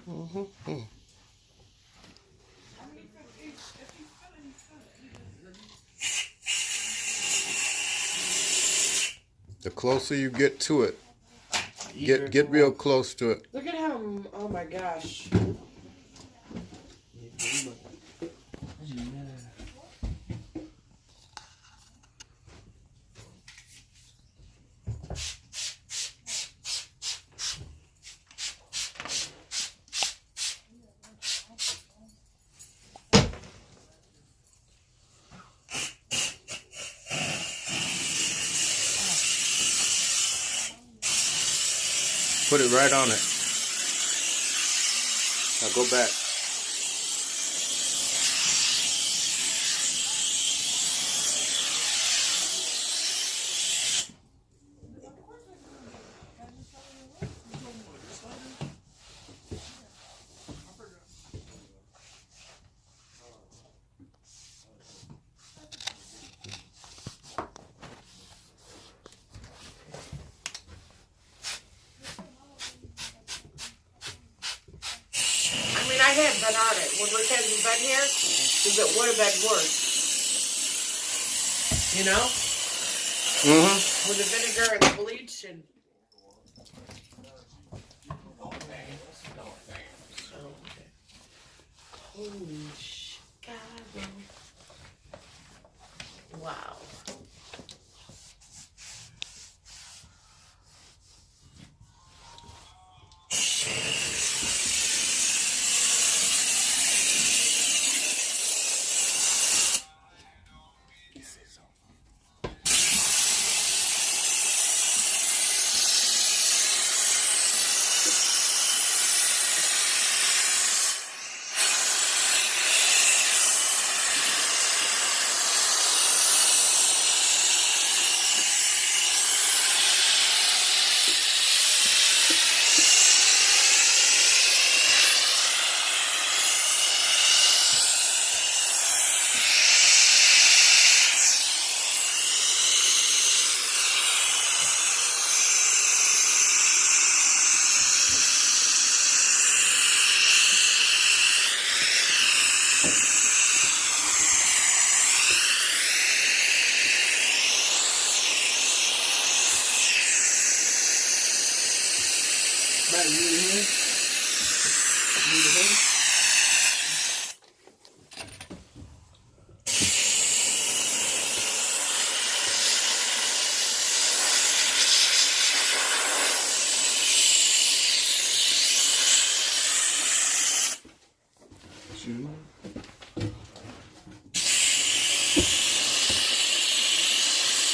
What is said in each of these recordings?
Mm-hmm. The closer you get to it, get real close to it. Look at how, oh my gosh. Put it right on it. Now go back. I had been on it. When Rick hasn't been here, because it would have been worse. You know? Mm-hmm. With the vinegar and the bleach and... Holy Chicago. Wow. Matt, you in here? You in here?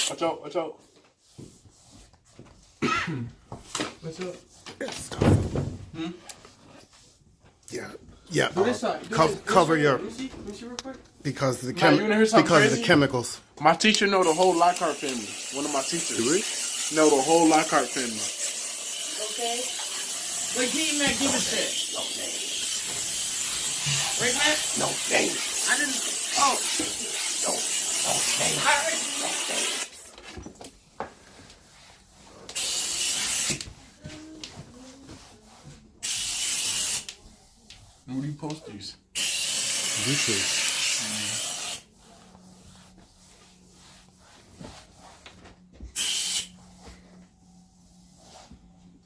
Watch out, watch out. What's up? Hmm? Yeah. Do this side. Cover your Let me see real quick. because of the Now, you wanna hear something because of the crazy? chemicals. My teacher know the whole Lockhart family. One of my teachers. Do we? Know the whole Lockhart family. Okay. Wait, give Matt, give us that. No name. Right, Matt? No name. I didn't. Oh. No name. All right. No name. Where do you post these? YouTube.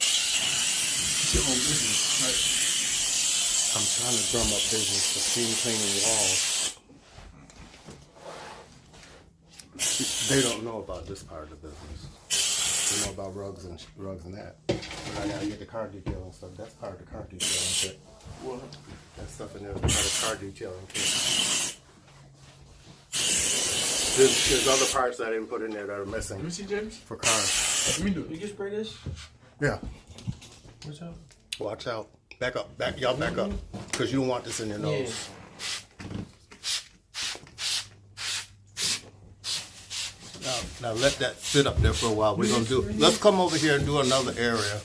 It's your own business, right? I'm trying to drum up business for steam cleaning walls. They don't know about this part of the business. They know about rugs and that. But I gotta get the car detailing stuff. That's part of the car detailing kit. What? That stuff in there is part of the car detailing kit. There's other parts I didn't put in there that are missing. Let me see, James. For cars. Let me do it. You can spray this? Yeah. What's up? Watch out. Back up. Y'all back up. Because you don't want this in your nose. Now let that sit up there for a while. We're gonna do. Let's come over here and do another area.